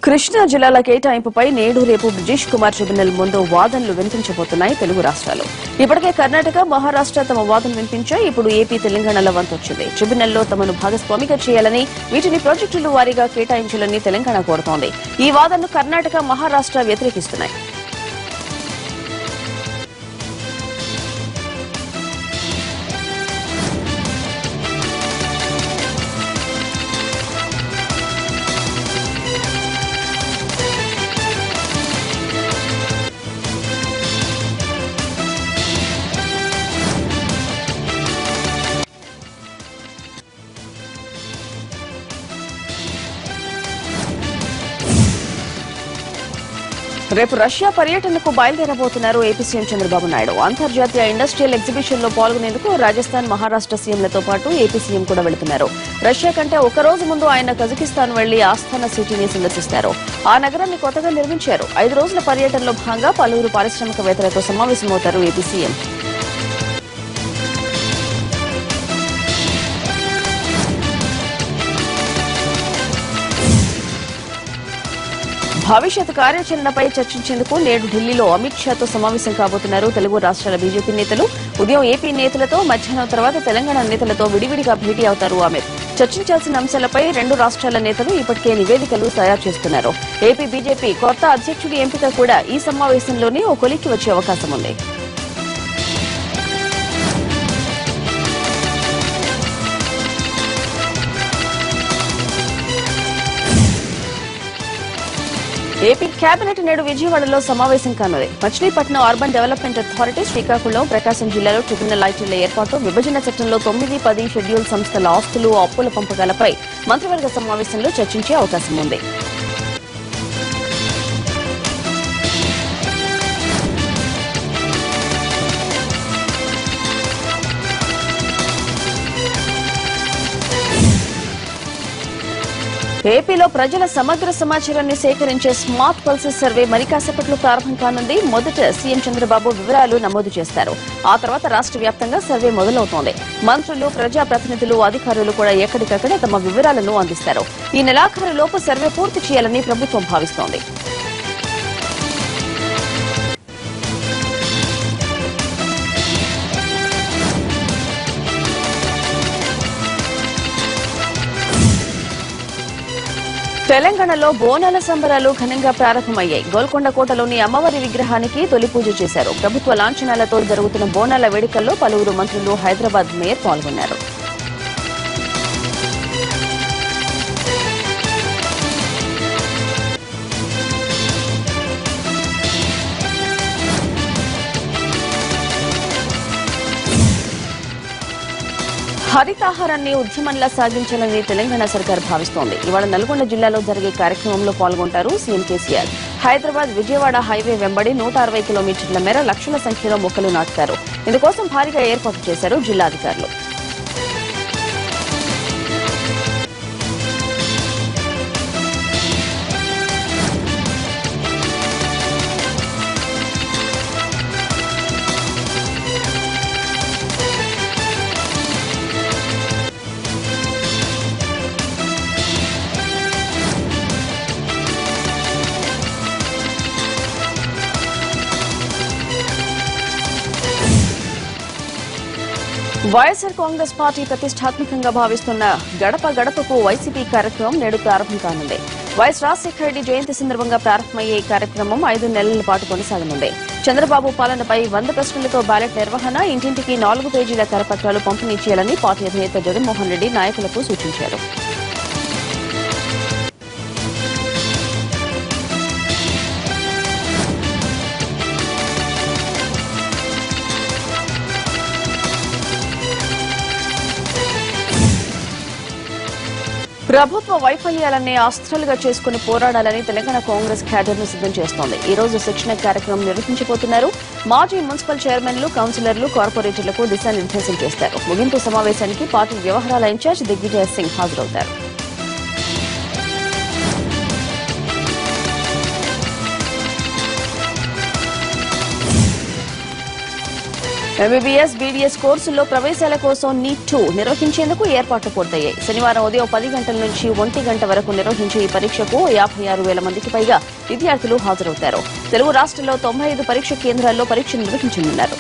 కృష్ణా జిల్లాల కేటాయింపుపై నేడు రేపు బ్రిజేష్ కుమార్ ట్రిబ్యునల్ ముందు వాదనలు వినిపించబోతున్నాయి తెలుగు రాష్ట్రాలు. ఇప్పటికే కర్ణాటక, మహారాష్ట్ర తమ వాదన వినిపించాయి. ఇప్పుడు ఏపీ, తెలంగాణల వంతొచ్చింది. ట్రిబ్యునల్లో తమను భాగస్వామిగా చేయాలని, వీటిని ప్రాజెక్టుల వారీగా కేటాయించాలని తెలంగాణ కోరుతోంది. ఈ వాదనను కర్ణాటక, మహారాష్ట్ర వ్యతిరేకిస్తున్నాయి. రేపు రష్యా పర్యటనకు బయలుదేరబోతున్నారు ఏపీ సీఎం చంద్రబాబు నాయుడు. అంతర్జాతీయ ఇండస్ట్రియల్ ఎగ్జిబిషన్ లో పాల్గొనేందుకు రాజస్థాన్, మహారాష్ట్ర సీఎంలతో పాటు ఏపీ సీఎం కూడా వెళుతున్నారు. రష్యా కంటే ఒక రోజు ముందు ఆయన కజకిస్తాన్ వెళ్లి ఆస్థానా సిటీని సందర్శిస్తారు. ఆ నగరాన్ని కొత్తగా నిర్మించారు. 5 రోజుల పర్యటనలో భాగంగా పలువురు పారిశ్రామికవేత్తలతో సమావేశమవుతారు ఏపీ సీఎం. భవిష్యత్ కార్యాచరణపై చర్చించేందుకు నేడు ఢిల్లీలో అమిత్ షాతో సమావేశం కాబోతున్నారు తెలుగు రాష్ట్రాల బీజేపీ నేతలు. ఉదయం ఏపీ నేతలతో, మధ్యాహ్నం తర్వాత తెలంగాణ నేతలతో విడివిడిగా భేటీ అవుతారు అమిత్. చర్చించాల్సిన అంశాలపై 2 రాష్ట్రాల నేతలు ఇప్పటికే నివేదికలు తయారు చేస్తున్నారు. ఏపీ బీజేపీ కొత్త అధ్యక్షుడి ఎంపిక కూడా ఈ సమావేశంలోనే ఓ కొలిక్కి వచ్చే అవకాశం ఉంది. ఏపీ కేబినెట్ నేడు విజయవాడలో సమావేశం కానుంది. Machilipatnam urban development authority, Srikakulam, Prakasam జిల్లాలో ట్రిబ్యునల్ ఐటీల ఏర్పాటు, విభజన చట్టంలో 9, 10 షెడ్యూల్ సంస్థల ఆస్తులు, అప్పుల పంపకాలపై మంత్రివర్గ సమావేశంలో చర్చించే అవకాశం ఉంది. ఏపీలో ప్రజల సమగ్ర సమాచారాన్ని సేకరించే స్మార్ట్ పల్సెస్ సర్వే మరి కాసేపట్లో ప్రారంభం కానుంది. మొదట సీఎం చంద్రబాబు వివరాలు నమోదు చేస్తారు. ఆ తర్వాత రాష్ట్ర వ్యాప్తంగా సర్వే మొదలవుతోంది. మంత్రులు, ప్రజాప్రతినిధులు, అధికారులు కూడా ఎక్కడికక్కడ తమ వివరాలను అందిస్తారు. ఈ నెలాఖరులోపు సర్వే పూర్తి చేయాలని ప్రభుత్వం భావిస్తోంది. తెలంగాణలో బోనాల సంబరాలు ఘనంగా ప్రారంభమయ్యాయి. గోల్కొండ కోటలోని అమ్మవారి విగ్రహానికి తొలి పూజ చేశారు. ప్రభుత్వ లాంఛనాలతో జరుగుతున్న బోనాల వేడుకల్లో పలువురు మంత్రులు, హైదరాబాద్ మేయర్ పాల్గొన్నారు. హరితాహారాన్ని ఉద్యమంలా సాగించాలని తెలంగాణ సర్కార్ భావిస్తోంది. ఇవాళ నల్గొండ జిల్లాలో జరిగే కార్యక్రమంలో పాల్గొంటారు సీఎం కేసీఆర్. హైదరాబాద్, విజయవాడ హైవే వెంబడి 160 కిలోమీటర్ల మేర లక్షల సంఖ్యలో మొక్కలు నాటుతారు. ఇందుకోసం భారీగా ఏర్పాటు చేశారు జిల్లాధికారులు. వైఎస్ఆర్ కాంగ్రెస్ పార్టీ ప్రతిష్టాత్మకంగా భావిస్తున్న గడప గడపకు వైసీపీ కార్యక్రమం నేడు ప్రారంభం కానుంది. వైఎస్ రాజశేఖర రెడ్డి జయంతి సందర్భంగా ప్రారంభమయ్యే ఈ కార్యక్రమం 5 నెలల పాటు కొనసాగనుంది. చంద్రబాబు పాలనపై 100 ప్రశ్నలతో బ్యాలెట్ నిర్వహణ, ఇంటింటికి 4 పేజీల కరపత్రాలు పంపిణీ చేయాలని పార్టీ అధినేత జగన్మోహన్ రెడ్డి నాయకులకు సూచించారు. ప్రభుత్వ వైఫల్యాలన్నీ అస్త్రాలుగా చేసుకుని పోరాడాలని తెలంగాణ కాంగ్రెస్ క్యాడర్ను సిద్దం చేస్తోంది. ఈ రోజు శిక్షణ కార్యక్రమం నిర్వహించబోతున్నారు. మాజీ మున్సిపల్ చైర్మన్లు, కౌన్సిలర్లు, కార్పొరేటర్లకు దిశానిర్దేశం చేస్తారు. ముగింపు సమావేశానికి పార్టీ వ్యవహారాల ఇన్ఛార్జ్ దిగ్విజయ్ సింగ్ హాజరవుతారు. ఎంబీబీఎస్, బీడీఎస్ కోర్సుల్లో ప్రవేశాల కోసం నీట్ 2 నిర్వహించేందుకు ఏర్పాట్లు పూర్తయ్యాయి. శనివారం ఉదయం 10 గంటల నుంచి 1 గంట వరకు నిర్వహించే ఈ పరీక్షకు 56,000 మందికి పైగా విద్యార్థులు హాజరవుతారు. తెలుగు రాష్ట్రాల్లో 95 పరీక్ష కేంద్రాల్లో పరీక్ష నిర్వహించనున్నారు.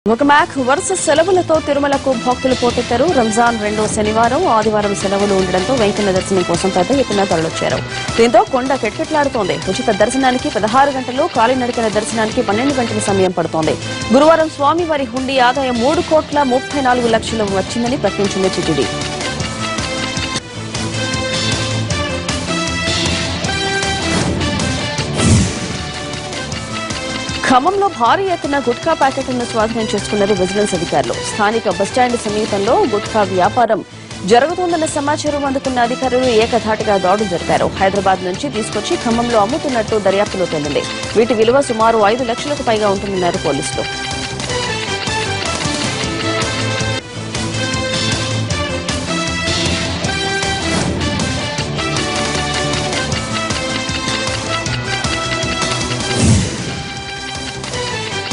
ముకమాక్ వరుస సెలవులతో తిరుమలకు భక్తులు పోటెత్తారు. రంజాన్ రెండో శనివారం, ఆదివారం సెలవులు ఉండడంతో వెంకన్న దర్శనం కోసం పెద్ద ఎత్తున తరలొచ్చారు. దీంతో కొండ కిటకిటలాడుతోంది. ఉచిత దర్శనానికి 16 గంటలు, కాలినడకన దర్శనానికి 12 గంటల సమయం పడుతోంది. గురువారం స్వామివారి హుండీ ఆదాయం 3,34,00,000 వచ్చిందని ప్రకటించింది టీటీడీ. ఖమ్మంలో భారీ ఎత్తున గుట్కా ప్యాకెట్లను స్వాధీనం చేసుకున్నారు విజిలెన్స్ అధికారులు. స్థానిక బస్టాండ్ సమీపంలో గుట్కా వ్యాపారం జరుగుతోందన్న సమాచారం అందుకున్న అధికారులు ఏకధాటిగా దాడులు జరిపారు. హైదరాబాద్ నుంచి తీసుకొచ్చి ఖమ్మంలో అమ్ముతున్నట్టు దర్యాప్తులో తేలింది. వీటి విలువ సుమారు 5 లక్షలకు పైగా ఉంటుందన్నారు పోలీసులు.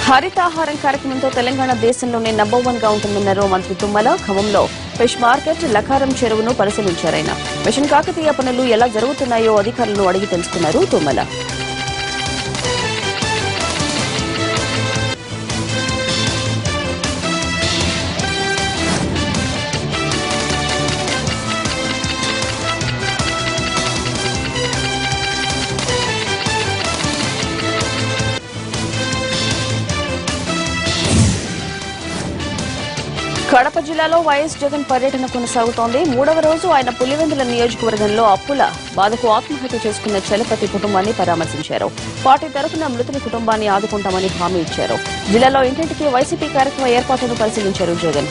హరితాహారం కార్యక్రమంతో తెలంగాణ దేశంలోనే నంబర్ 1 గా ఉంటుందన్నారు మంత్రి తుమ్మల. ఖమ్మంలో ఫిష్ మార్కెట్, లకారం చెరువును పరిశీలించారాయన. మిషన్ కాకతీయ పనులు ఎలా జరుగుతున్నాయో అధికారులను అడిగి తెలుసుకున్నారు తుమ్మల. కడప జిల్లాలో వైఎస్ జగన్ పర్యటన కొనసాగుతోంది. 3వ రోజు ఆయన పులివెందుల నియోజకవర్గంలో అప్పుల బాధకు ఆత్మహత్య చేసుకున్న చలపతి కుటుంబాన్ని పరామర్శించారు. పార్టీ తరఫున మృతుని కుటుంబాన్ని ఆదుకుంటామని హామీ ఇచ్చారు. జిల్లాలో ఇంటింటికి వైసీపీ కార్యక్రమ ఏర్పాట్లను పరిశీలించారు జగన్.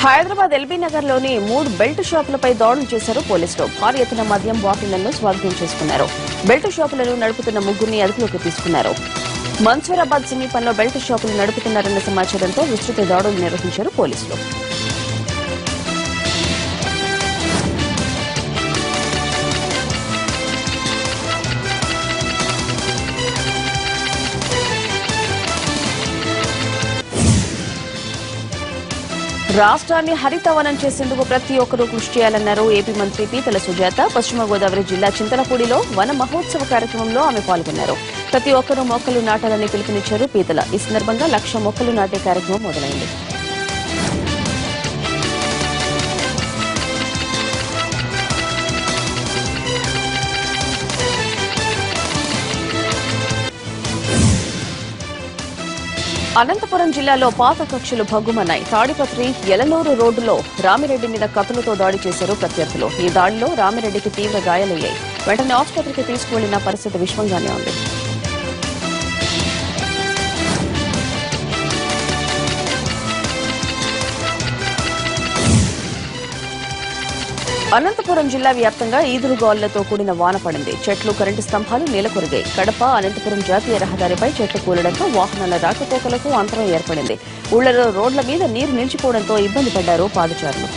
హైదరాబాద్ ఎల్బీ నగర్ లోని 3 బెల్ట్ షాపులపై దాడులు చేశారు పోలీసులు. భారీ ఎత్తున మద్యం బాటిళ్లను స్వాధీనం చేసుకున్నారు. బెల్ట్ షాపులను నడుపుతున్న ముగ్గురిని అదుపులోకి తీసుకున్నారు. మన్సూరాబాద్ సమీపంలో బెల్ట్ షాపులు నడుపుతున్నారన్న సమాచారంతో విస్తృత దాడులు నిర్వహించారు పోలీసులు. రాష్ట్రాన్ని హరితవనం చేసేందుకు ప్రతి ఒక్కరూ కృషి చేయాలన్నారు ఏపీ మంత్రి పీతల సుజాత. పశ్చిమ గోదావరి జిల్లా చింతలపూడిలో వన మహోత్సవ కార్యక్రమంలో ఆమె పాల్గొన్నారు. ప్రతి ఒక్కరూ మొక్కలు నాటాలని పిలుపునిచ్చారు పీతల. ఈ సందర్భంగా 1,00,000 మొక్కలు నాటే కార్యక్రమం మొదలైంది. అనంతపురం జిల్లాలో పాత కక్షలు భగ్గుమన్నాయి. తాడిపత్రి యలనూరు రోడ్డులో రామిరెడ్డి మీద కత్తులతో దాడి చేశారు ప్రత్యర్థులు. ఈ దాడిలో రామిరెడ్డికి తీవ్ర గాయాలయ్యాయి. వెంటనే ఆసుపత్రికి తీసుకువెళ్లిన పరిస్థితి విషమంగానే ఉంది. అనంతపురం జిల్లా వ్యాప్తంగా ఈదురుగాలులతో కూడిన వాన పడింది. చెట్లు, కరెంటు స్తంభాలు నేలకొరిగాయి. కడప, అనంతపురం జాతీయ రహదారిపై చెట్లు కూలడంతో వాహనాల రాకపోకలకు అంతరం ఏర్పడింది. ఊళ్లలో రోడ్ల మీద నీరు నిలిచిపోవడంతో ఇబ్బంది పడ్డారు పాదచారులు.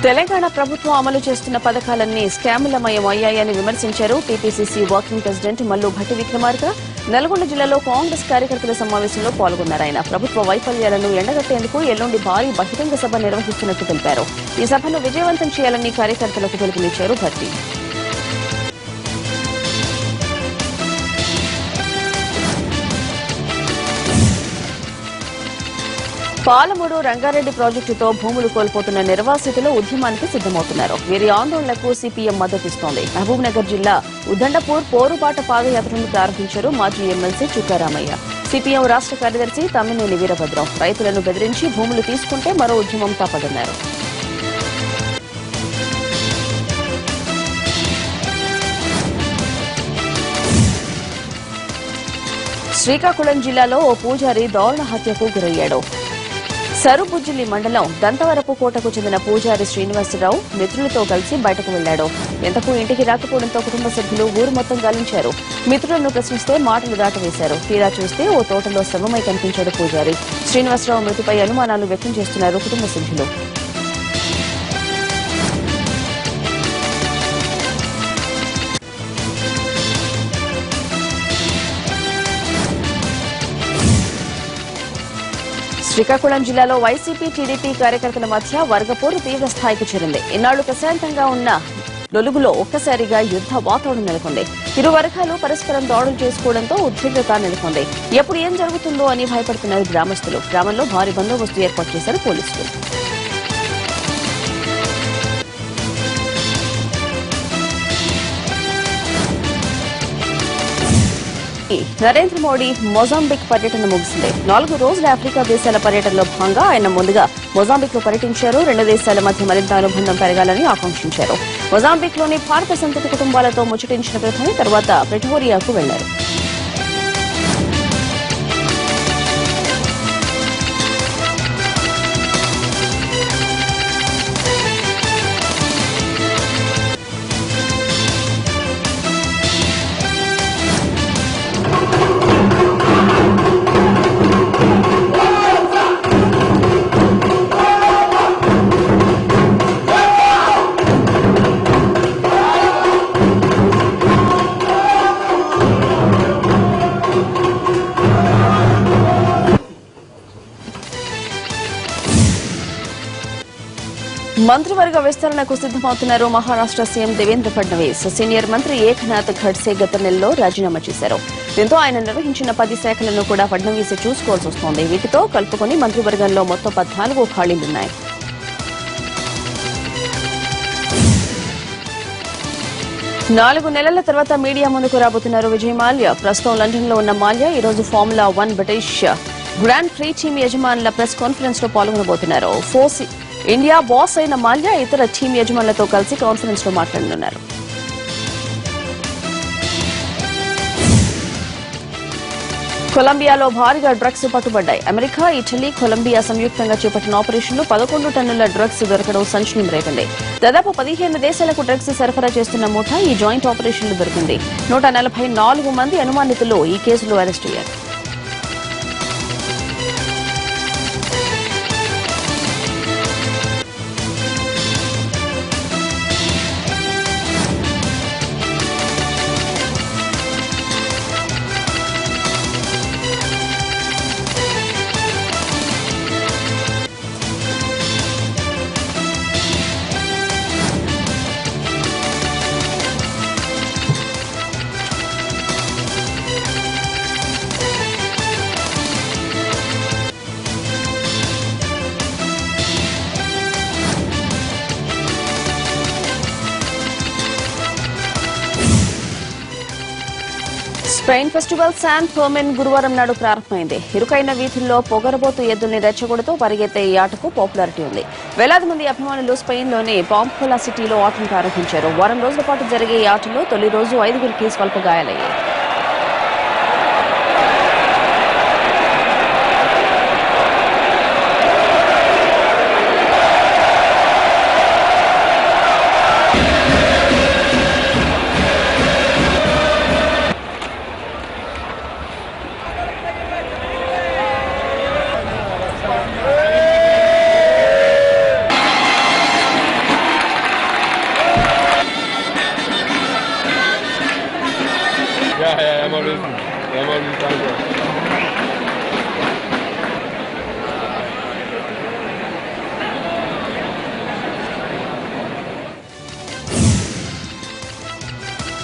తెలంగాణ ప్రభుత్వం అమలు చేస్తున్న పథకాలన్నీ స్కాములమయం అయ్యాయని విమర్శించారు TPCC working president Mallu Bhatti Vikramarka. Nalgonda జిల్లాలో కాంగ్రెస్ కార్యకర్తల సమావేశంలో పాల్గొన్నారాయన. ప్రభుత్వ వైఫల్యాలను ఎండగట్టేందుకు ఎల్లుండి భారీ బహిరంగ సభ నిర్వహిస్తున్నట్టు తెలిపారు. ఈ సభను విజయవంతం చేయాలని కార్యకర్తలకు పిలుపునిచ్చారు భట్టి. పాలమూరు రంగారెడ్డి ప్రాజెక్టుతో భూములు కోల్పోతున్న నిర్వాసితులు ఉద్యమానికి సిద్దమవుతున్నారు. వీరి ఆందోళనకు సిపిఎం మద్దతిస్తోంది. మహబూబ్నగర్ జిల్లా ఉద్దండపూర్ పోరుబాట పాదయాత్రను ప్రారంభించారు మాజీ ఎమ్మెల్సీ చుక్కారామయ్య. సిపిఎం రాష్ట్ర కార్యదర్శి తమ్మినేని వీరభద్రం రైతులను బెదిరించి భూములు తీసుకుంటే మరో ఉద్యమం తప్పదన్నారు. శ్రీకాకుళం జిల్లాలో ఓ పూజారి దారుణ హత్యకు గురయ్యాడు. సరుబుజ్జిలి మండలం దంతవరపు కోటకు చెందిన పూజారి శ్రీనివాసరావు మిత్రులతో కలిసి బయటకు వెళ్లాడు. ఎంతకు ఇంటికి రాకపోవడంతో కుటుంబ సభ్యులు ఊరు మొత్తం గాలించారు. మిత్రులను ప్రశ్నిస్తే మాటలు దాటవేశారు. తీరా చూస్తే ఓ తోటలో శవమై కనిపించాడు పూజారి. శ్రీనివాసరావు మృతిపై అనుమానాలు వ్యక్తం చేస్తున్నారు కుటుంబ సభ్యులు. శ్రీకాకుళం జిల్లాలో వైసీపీ టీడీపీ కార్యకర్తల మధ్య వర్గపోరు తీవ్ర స్థాయికి చేరింది. ఇన్నాళ్లు ప్రశాంతంగా ఉన్న లొలుగులో ఒక్కసారిగా యుద్ధ వాతావరణం నెలకొంది. ఇరు వర్గాలు పరస్పరం దాడులు చేసుకోవడంతో ఉద్రిక్తత నెలకొంది. ఎప్పుడు ఏం జరుగుతుందో అని భయపడుతున్నారు గ్రామస్తులు. గ్రామంలో భారీ బందోబస్తు ఏర్పాటు చేశారు పోలీసులు. నరేంద్ర మోడీ మొజాంబిక్ పర్యటన ముగిసింది. 4 రోజుల ఆఫ్రికా దేశాల పర్యటనలో భాగంగా ఆయన ముందుగా మొజాంబిక్ లో పర్యటించారు. 2 దేశాల మధ్య మరింత అనుబంధం పెరగాలని ఆకాంక్షించారు. మొజాంబిక్ లోని భారత సంతతి కుటుంబాలతో ముచ్చటించిన ప్రధాని తర్వాత ప్రిటోరియాకు వెళ్లారు. మంత్రివర్గ విస్తరణకు సిద్దమవుతున్నారు మహారాష్ట్ర సీఎం దేవేంద్ర ఫడ్నవీస్. సీనియర్ మంత్రి ఏక్నాథ్ ఖడ్సే గత నెలలో రాజీనామా చేశారు. దీంతో ఆయన నిర్వహించిన 10 శాఖలను కూడా ఫడ్నవీస్ చూసుకోవాల్సి వస్తోంది. వీటితో కలుపుకొని మంత్రివర్గంలో మొత్తం 14 ఖాళీలున్నాయి. నాలుగు నెలల తర్వాత మీడియా ముందుకు రాబోతున్నారు విజయ్ మాల్యా. ప్రస్తుతం లండన్ లో ఉన్న మాల్యా ఈ రోజు formula 1 British grand pre team యజమానుల ప్రెస్ కాన్ఫరెన్స్ లో పాల్గొనబోతున్నారు. ఇండియా బాస్ అయిన మాల్యా ఇతర టీం యజమానులతో కలిసి కాన్ఫరెన్స్ లో మాట్లాడనున్నారు. కొలంబియాలో భారీగా డ్రగ్స్ పట్టుబడ్డాయి. అమెరికా, ఇటలీ, కొలంబియా సంయుక్తంగా చేపట్టిన ఆపరేషన్లో 11 టన్నుల డ్రగ్స్ దొరకడం సంచలనం రేపింది. దాదాపు 15 దేశాలకు డ్రగ్స్ సరఫరా చేస్తున్న ముఠా ఈ జాయింట్ ఆపరేషన్లో దొరికింది. 144 మంది అనుమానితులు ఈ కేసులో అరెస్ట్ అయ్యారు. స్పెయిన్ ఫెస్టివల్ శాన్ ఫెర్మిన్ గురువారం నాడు ప్రారంభమైంది. ఇరుకైన వీధుల్లో పొగరబోతు ఎద్దుల్ని రెచ్చగొడుతూ పరిగెత్తే ఈ ఆటకు పాపులారిటీ ఉంది. వేలాది మంది అభిమానులు స్పెయిన్లోని పాంప్లోలా సిటీలో ఆటను ప్రారంభించారు. వారం రోజుల పాటు జరిగే ఈ ఆటలో తొలి రోజు 5గురికి స్వల్ప గాయాలయ్యాయి.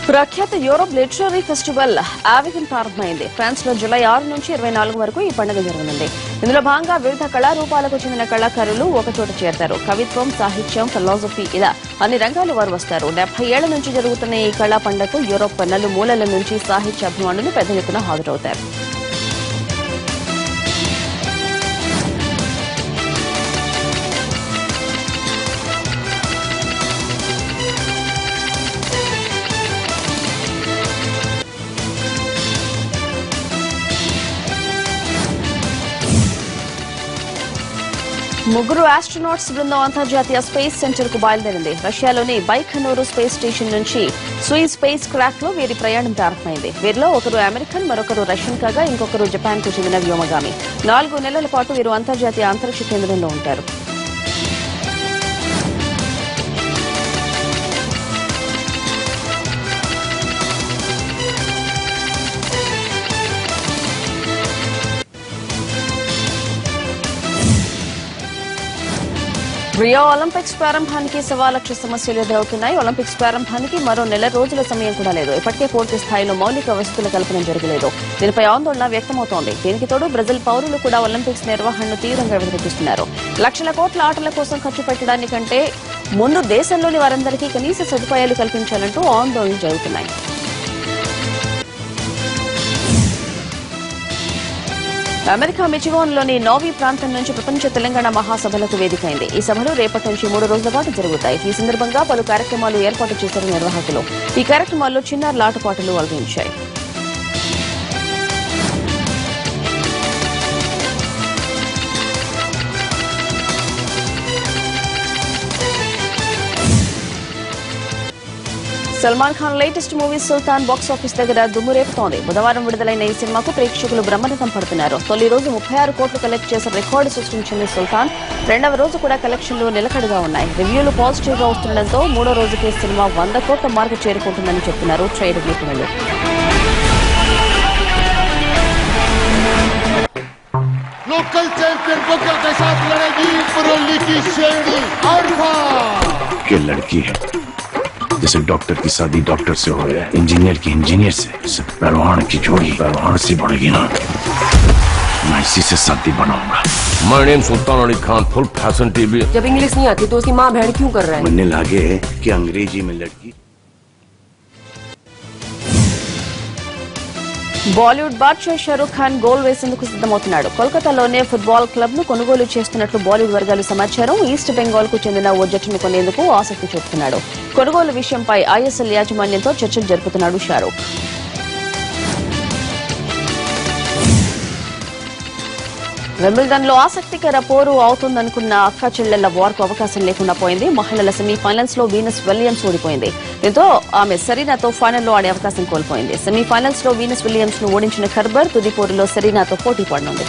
ప్రఖ్యాత యూరోప్ లిటరరీ ఫెస్టివల్ ఆవిగన్ ప్రారంభమైంది. ఫ్రాన్స్ లో జూలై 6 నుంచి 24 వరకు ఈ పండుగ జరగనుంది. ఇందులో భాగంగా వివిధ కళారూపాలకు చెందిన కళాకారులు ఒకచోట చేరతారు. కవిత్వం, సాహిత్యం, ఫిలాసఫీ ఇలా అన్ని రంగాల వారు వస్తారు. 70 ఏళ్ల నుంచి జరుగుతున్న ఈ కళా పండుగకు యూరోప్ నలుమూలల నుంచి సాహిత్య అభిమానులు పెద్ద ఎత్తున హాజరవుతారు. ముగ్గురు ఆస్ట్రోనాట్స్ బృందం అంతర్జాతీయ స్పేస్ సెంటర్ కు బయలుదేరింది. రష్యాలోని బైకనూరు స్పేస్ స్టేషన్ నుంచి సూయి స్పేస్ క్రాఫ్ట్ లో వీరి ప్రయాణం ప్రారంభమైంది. వీరిలో ఒకరు అమెరికన్, మరొకరు రష్యన్ కాగా ఇంకొకరు జపాన్ కు చెందిన వ్యోమగామి. 4 నెలల పాటు వీరు అంతర్జాతీయ అంతరిక్ష కేంద్రంలో ఉంటారు. రియో ఒలింపిక్స్ ప్రారంభానికి 1,00,000 సమస్యలు ఎదురవుతున్నాయి. ఒలింపిక్స్ ప్రారంభానికి మరో నెల రోజుల సమయం కూడా లేదు. ఇప్పటికే పూర్తి స్థాయిలో మౌలిక వసతుల కల్పన జరగలేదు. దీనిపై ఆందోళన వ్యక్తమవుతోంది. దీనికి తోడు బ్రెజిల్ పౌరులు కూడా ఒలింపిక్స్ నిర్వహణను తీవ్రంగా వ్యతిరేకిస్తున్నారు. లక్షల కోట్ల ఆటల కోసం ఖర్చు పెట్టడానికంటే ముందు దేశంలోని వారందరికీ కనీస సదుపాయాలు కల్పించాలంటూ ఆందోళనలు జరుగుతున్నాయి. అమెరికా మిచిగాన్లోని నోవీ ప్రాంతం నుంచి ప్రపంచ తెలంగాణ మహాసభలకు వేదికైంది. ఈ సభలు రేపటి నుంచి 3 రోజుల పాటు జరుగుతాయి. ఈ సందర్భంగా పలు కార్యక్రమాలు ఏర్పాటు చేశారు నిర్వాహకులు. ఈ కార్యక్రమాల్లో చిన్నారుల ఆటపాటలు అలరించాయి. సల్మాన్ ఖాన్ లేటెస్ట్ మూవీ సుల్తాన్ బాక్సాఫీస్ దగ్గర దుమ్ము రేపుతోంది. బుధవారం విడుదలైన ఈ సినిమాకు ప్రేక్షకులు బ్రహ్మరథం పడుతున్నారు. తొలి రోజు 36 కోట్లు కలెక్ట్ చేసిన రికార్డు సృష్టించింది సుల్తాన్. రెండవ రోజు కూడా కలెక్షన్లు నిలకడగా ఉన్నాయి. రివ్యూలు పాజిటివ్ గా వస్తుండటంతో 3వ రోజుకే సినిమా 100 కోట్ల మార్కు చేరుకుంటుందని చెప్తున్నారు ట్రేడ్ నిపుణులు. लोकल चैंपियन बोकर के साथ लड़ेगी पुरली की शेरनी आरफा। ये लड़की है जैसे डॉक्टर की शादी डॉक्टर से हो या इंजीनियर की इंजीनियर से पहलवान की जोड़ी पहलवान से बढ़ेगी ना। मैं इसी से शादी बनाऊंगा। My name Sultan Ali Khan, full fashion TV. जब इंग्लिश नहीं आती तो उसकी माँ बहन क्यों कर रहा है? बनने लगे कि अंग्रेजी में लड़की। బాలీవుడ్ బాద్షా షారూక్ ఖాన్ గోల్ వేసేందుకు సిద్దమవుతున్నాడు. కోల్కతాలోనే ఫుట్బాల్ క్లబ్ ను కొనుగోలు చేస్తున్నట్లు బాలీవుడ్ వర్గాలు సమాచారం. ఈస్ట్ బెంగాల్ కు చెందిన ఓ జట్టును కొనేందుకు ఆసక్తి చూపుతున్నాడు. కొనుగోలు విషయంపై ఐఎస్ఎల్ యాజమాన్యంతో చర్చలు జరుపుతున్నాడు షారూక్. వింబిల్డన్ లో ఆసక్తికర పోరు అవుతుందనుకున్న అక్క చెల్లెళ్ల వార్కు అవకాశం లేకుండా పోయింది. మహిళల సెమీఫైనల్స్ లో వీనస్ విలియమ్స్ ఓడిపోయింది. దీంతో ఆమె సెరీనాతో ఫైనల్లో ఆడే అవకాశం కోల్పోయింది. సెమీఫైనల్స్ లో వీనస్ విలియమ్స్ ను ఓడించిన ఖర్బర్ తుది పోరులో సెరీనాతో పోటీ పడనుంది.